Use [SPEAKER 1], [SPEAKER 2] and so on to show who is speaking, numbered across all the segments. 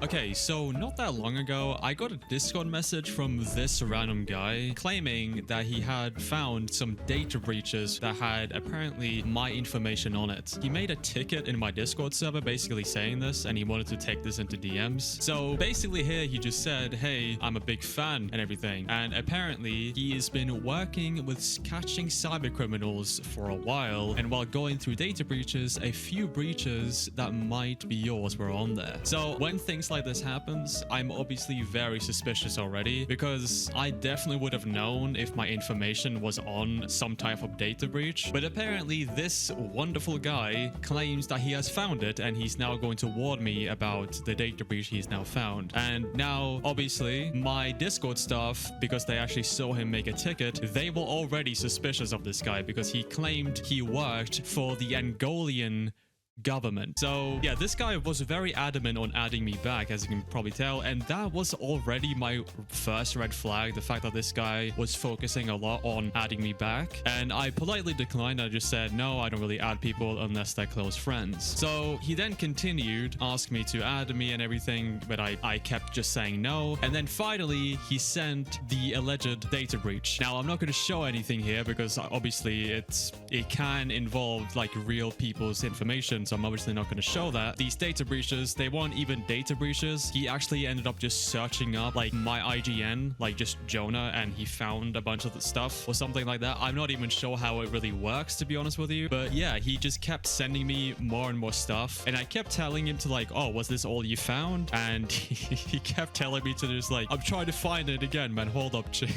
[SPEAKER 1] Okay, so not that long ago, I got a Discord message from this random guy claiming that he had found some data breaches that had apparently my information on it. He made a ticket in my Discord server basically saying this, and he wanted to take this into DMs. So basically here he just said, hey, I'm a big fan and everything. And apparently he has been working with catching cyber criminals for a while. And while going through data breaches, a few breaches that might be yours were on there. So when things like this happens, I'm obviously very suspicious already, because I definitely would have known if my information was on some type of data breach. But apparently this wonderful guy claims that he has found it, and he's now going to warn me about the data breach he's now found. And now obviously my Discord staff, because they actually saw him make a ticket, they were already suspicious of this guy because he claimed he worked for the Angolian government. So yeah, this guy was very adamant on adding me back, as you can probably tell, and that was already my first red flag, the fact that this guy was focusing a lot on adding me back. And I politely declined. I just said, no, I don't really add people unless they're close friends. So he then continued, asked me to add me and everything, but I kept just saying no. And then finally he sent the alleged data breach. Now I'm not going to show anything here because obviously it can involve like real people's information, so I'm obviously not going to show that. These data breaches, they weren't even data breaches. He actually ended up just searching up like my IGN, like just Jonah, and he found a bunch of the stuff or something like that. I'm not even sure how it really works, to be honest with you. But yeah, he just kept sending me more and more stuff, and I kept telling him to like, oh, was this all you found? And he kept telling me to just like, I'm trying to find it again, man, hold up, chill.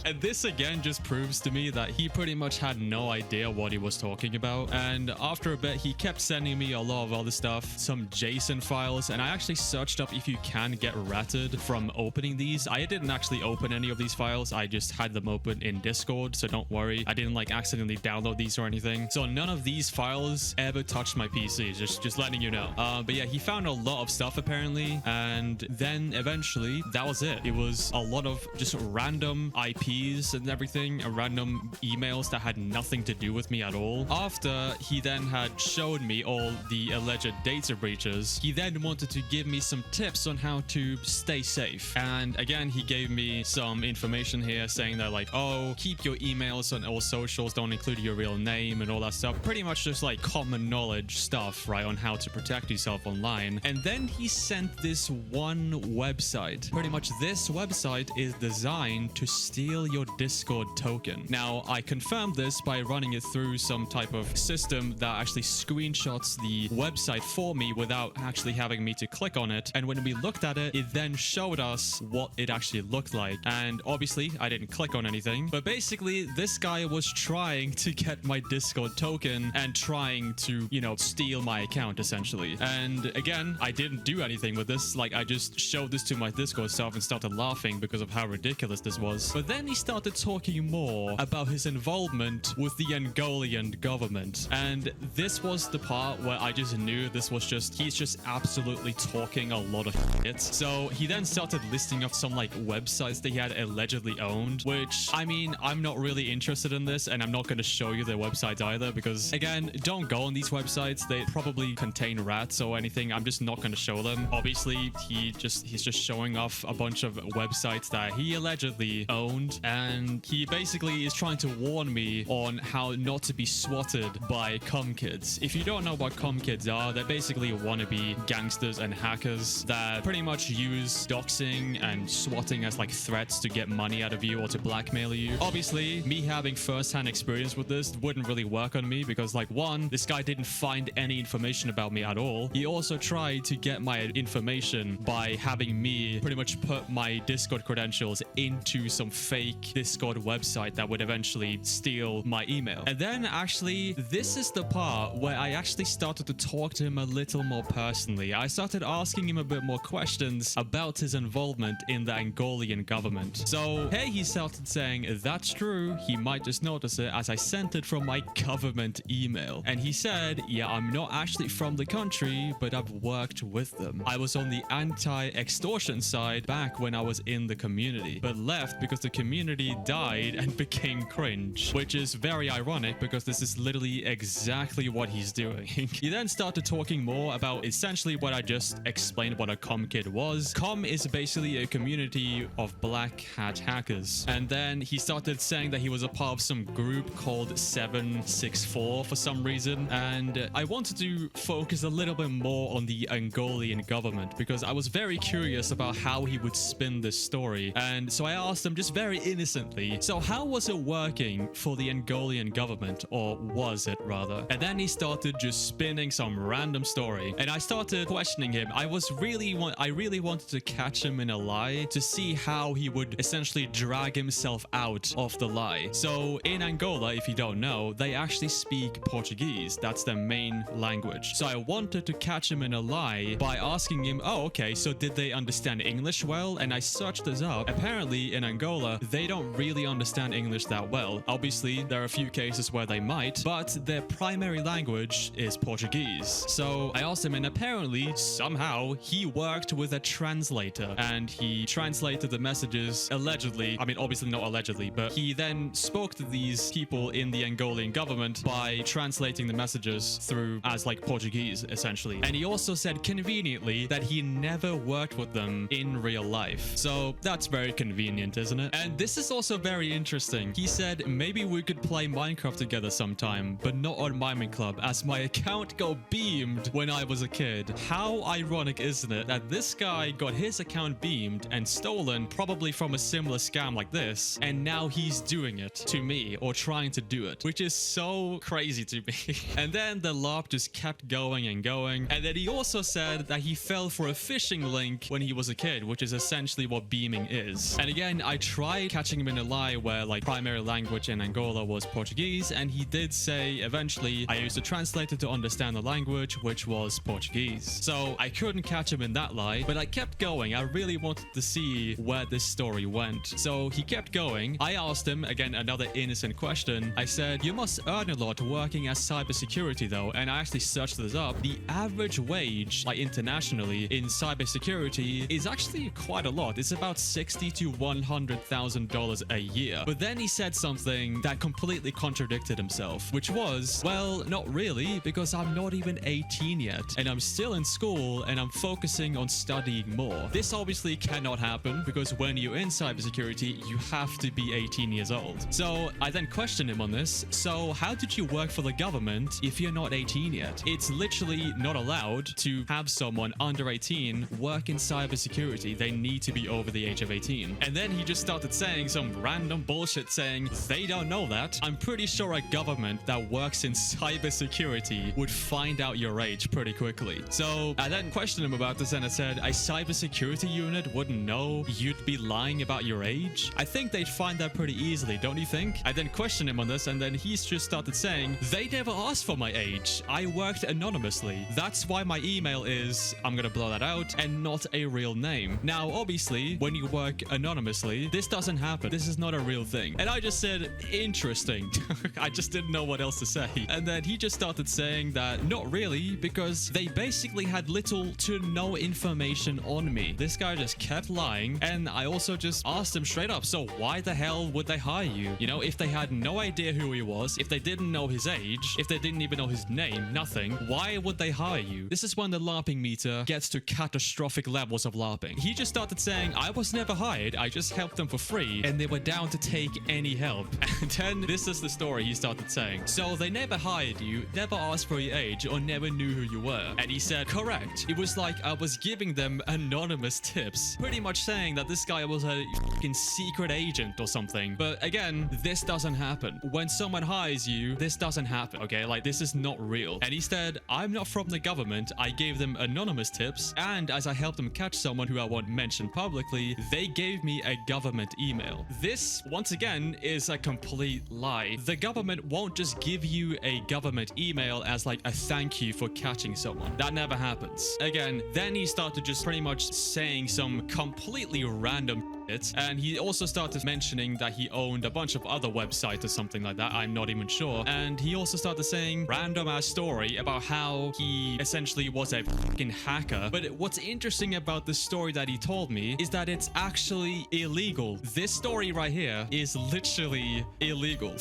[SPEAKER 1] And this again just proves to me that he pretty much had no idea what he was talking about. And after a bit, he kept sending me a lot of other stuff, some JSON files, and I actually searched up if you can get ratted from opening these. I didn't actually open any of these files. I just had them open in Discord, so don't worry. I didn't like accidentally download these or anything. So none of these files ever touched my PC, just letting you know. But yeah, he found a lot of stuff apparently, and then eventually that was it. It was a lot of just random IPs and everything, random emails that had nothing to do with me at all. After he then had showed me all the alleged data breaches, he then wanted to give me some tips on how to stay safe. And again, he gave me some information here saying that like, oh, keep your emails on all socials, don't include your real name and all that stuff. Pretty much just like common knowledge stuff, right, on how to protect yourself online. And then he sent this one website. Pretty much this website is designed to steal your Discord token. Now, I confirmed this by running it through some type of system that actually screenshots the website for me without actually having me to click on it. And when we looked at it, it then showed us what it actually looked like. And obviously I didn't click on anything, but basically this guy was trying to get my Discord token and trying to, you know, steal my account essentially. And again, I didn't do anything with this. Like, I just showed this to my Discord self and started laughing because of how ridiculous this was. But then he started talking more about his involvement with the Angolian government. And this was the part where I just knew this was just, he's just absolutely talking a lot of shit. So he then started listing off some like websites that he had allegedly owned, which, I mean, I'm not really interested in this, and I'm not going to show you their websites either because, again, don't go on these websites. They probably contain rats or anything. I'm just not going to show them. Obviously, he's just showing off a bunch of websites that he allegedly owned, and he basically is trying to warn me on how not to be swatted by cum kids. If you don't know what cum kids are, they're basically wannabe gangsters and hackers that pretty much use doxing and swatting as like threats to get money out of you or to blackmail you. Obviously, me having first-hand experience with this wouldn't really work on me because, like, one, this guy didn't find any information about me at all. He also tried to get my information by having me pretty much put my Discord credentials into some fake Discord website that would eventually steal my email. And then actually, this is the part where I actually started to talk to him a little more personally. I started asking him a bit more questions about his involvement in the Angolian government. So, hey, he started saying, that's true, he might just notice it as I sent it from my government email. And he said, yeah, I'm not actually from the country, but I've worked with them. I was on the anti-extortion side back when I was in the community, but left because the community died and became cringe, which is very ironic because this is literally exactly what he's doing. something. He then started talking more about essentially what I just explained what a com kid was. Com is basically a community of black hat hackers. And then he started saying that he was a part of some group called 764 for some reason. And I wanted to focus a little bit more on the Angolan government because I was very curious about how he would spin this story. And so I asked him just very innocently, so how was it working for the Angolan government, or was it rather? And then he started just spinning some random story. And I started questioning him. I really wanted to catch him in a lie to see how he would essentially drag himself out of the lie. So in Angola, if you don't know, they actually speak Portuguese. That's their main language. So I wanted to catch him in a lie by asking him, oh, okay, so did they understand English well? And I searched this up. Apparently in Angola, they don't really understand English that well. Obviously, there are a few cases where they might, but their primary language is Portuguese. So I asked him, and apparently, somehow, he worked with a translator and he translated the messages allegedly. I mean, obviously not allegedly, but he then spoke to these people in the Angolan government by translating the messages through as like Portuguese, essentially. And he also said conveniently that he never worked with them in real life. So that's very convenient, isn't it? And this is also very interesting. He said, maybe we could play Minecraft together sometime, but not on Miming Club, as my account got beamed when I was a kid. How ironic, isn't it, that this guy got his account beamed and stolen probably from a similar scam like this, and now he's doing it to me, or trying to do it, which is so crazy to me. And then the LARP just kept going and going. And then he also said that he fell for a phishing link when he was a kid, which is essentially what beaming is. And again, I tried catching him in a lie where like primary language in Angola was Portuguese, and he did say eventually I used to translate it to understand the language, which was Portuguese. So I couldn't catch him in that lie, but I kept going. I really wanted to see where this story went. So he kept going. I asked him, again, another innocent question. I said, you must earn a lot working as cybersecurity though. And I actually searched this up. The average wage, like internationally in cybersecurity, is actually quite a lot. It's about $60,000 to $100,000 a year. But then he said something that completely contradicted himself, which was, well, not really, because I'm not even 18 yet, and I'm still in school, and I'm focusing on studying more. This obviously cannot happen, because when you're in cybersecurity, you have to be 18 years old. So I then questioned him on this. So how did you work for the government if you're not 18 yet? It's literally not allowed to have someone under 18 work in cybersecurity. They need to be over the age of 18. And then he just started saying some random bullshit saying, they don't know that. I'm pretty sure a government that works in cybersecurity would find out your age pretty quickly. So I then questioned him about this, and I said, a cybersecurity unit wouldn't know you'd be lying about your age? I think they'd find that pretty easily, don't you think? I then questioned him on this, and then he's just started saying, they never asked for my age. I worked anonymously. That's why my email is, I'm gonna blow that out, and not a real name. Now, obviously, when you work anonymously, this doesn't happen. This is not a real thing. And I just said, interesting. I just didn't know what else to say. And then he just started saying that, not really, because they basically had little to no information on me. This guy just kept lying, and I also just asked him straight up, so why the hell would they hire you? You know, if they had no idea who he was, if they didn't know his age, if they didn't even know his name, nothing, why would they hire you? This is when the LARPing meter gets to catastrophic levels of LARPing. He just started saying, I was never hired, I just helped them for free, and they were down to take any help. And then this is the story he started saying. So they never hired you, never asked for your age, or never knew who you were. And he said, correct. It was like I was giving them anonymous tips, pretty much saying that this guy was a fucking secret agent or something. But again, this doesn't happen. When someone hires you, this doesn't happen, okay? Like, this is not real. And he said, I'm not from the government. I gave them anonymous tips, and as I helped them catch someone who I won't mention publicly, they gave me a government email. This, once again, is a complete lie. The government won't just give you a government email as like a thank you for catching someone. That never happens. Again, then he started just pretty much saying some completely random it. And he also started mentioning that he owned a bunch of other websites or something like that. I'm not even sure. And he also started saying random ass story about how he essentially was a fucking hacker. But what's interesting about the story that he told me is that it's actually illegal. This story right here is literally illegal.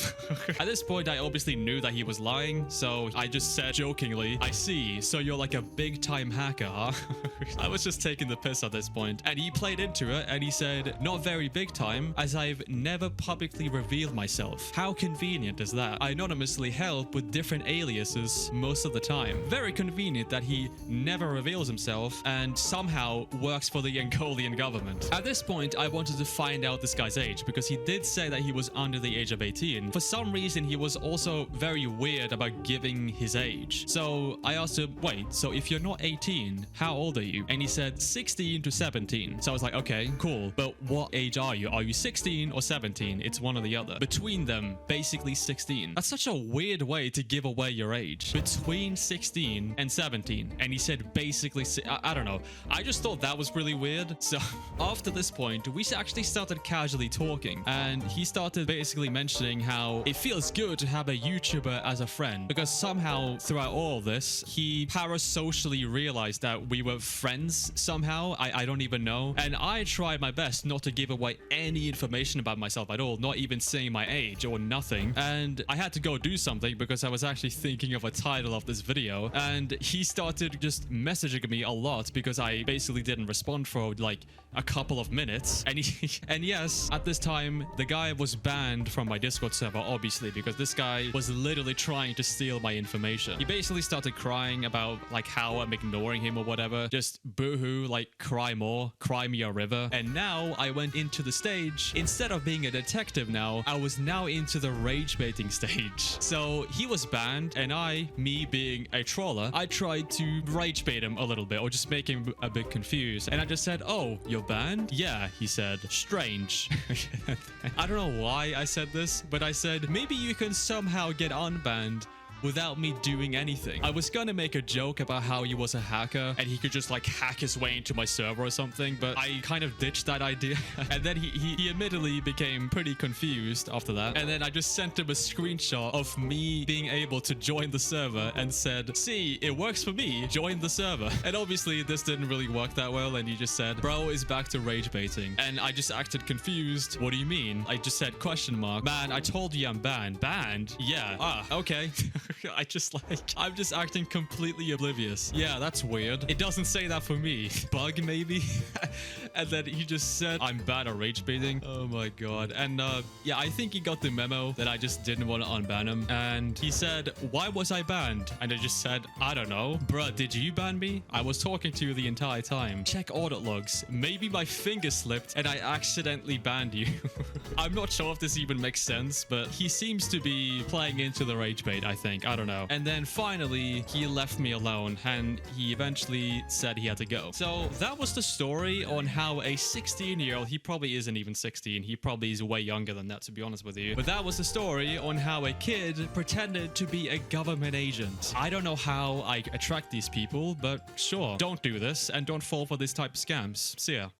[SPEAKER 1] At this point, I obviously knew that he was lying, so I just said jokingly, I see, so you're like a big time hacker, huh? I was just taking the piss at this point. And he played into it and he said, not very big time, as I've never publicly revealed myself. How convenient is that? I anonymously help with different aliases most of the time. Very convenient that he never reveals himself and somehow works for the Angolian government. At this point, I wanted to find out this guy's age because he did say that he was under the age of 18. For some reason, he was also very weird about giving his age. So I asked him, wait, so if you're not 18, how old are you? And he said 16 to 17. So I was like, okay, cool. But what age are you? Are you 16 or 17? It's one or the other. Between them, basically 16. That's such a weird way to give away your age. Between 16 and 17. And he said basically, I don't know. I just thought that was really weird. So after this point, we actually started casually talking. And he started basically mentioning how it feels good to have a YouTuber as a friend. Because somehow throughout all this, he parasocially realized that we were friends somehow. I don't even know. And I tried my best not to give away any information about myself at all, not even saying my age or nothing. And I had to go do something because I was actually thinking of a title of this video. And he started just messaging me a lot because I basically didn't respond for like a couple of minutes. And yes, at this time, the guy was banned from my Discord server, obviously, because this guy was literally trying to steal my information. He basically started crying about like how I'm ignoring him or whatever. Just boohoo, like cry more, cry me a river. And now I went into the stage. Instead of being a detective now, I was now into the rage baiting stage. So he was banned and me being a troller, I tried to rage bait him a little bit or just make him a bit confused. And I just said, oh, you're banned? Yeah, he said. Strange. I don't know why I said this, but I said, maybe you can somehow get unbanned without me doing anything. I was gonna make a joke about how he was a hacker and he could just like hack his way into my server or something, but I kind of ditched that idea. And then he admittedly became pretty confused after that. And then I just sent him a screenshot of me being able to join the server and said, see, it works for me, join the server. And obviously this didn't really work that well. And he just said, bro is back to rage baiting. And I just acted confused. What do you mean? I just said question mark. Man, I told you I'm banned. Banned? Yeah. Ah, okay. I'm just acting completely oblivious. Yeah, that's weird. It doesn't say that for me. Bug, maybe? And then he just said, I'm bad at rage baiting. Oh my god. And yeah, I think he got the memo that I just didn't want to unban him. And he said, why was I banned? And I just said, I don't know. Bruh, did you ban me? I was talking to you the entire time. Check audit logs. Maybe my finger slipped and I accidentally banned you. I'm not sure if this even makes sense, but he seems to be playing into the rage bait, I think. I don't know. And then finally, he left me alone and he eventually said he had to go. So that was the story on how a 16-year-old, he probably isn't even 16, he probably is way younger than that, to be honest with you. But that was the story on how a kid pretended to be a government agent. I don't know how I attract these people, but sure, don't do this and don't fall for this type of scams. See ya.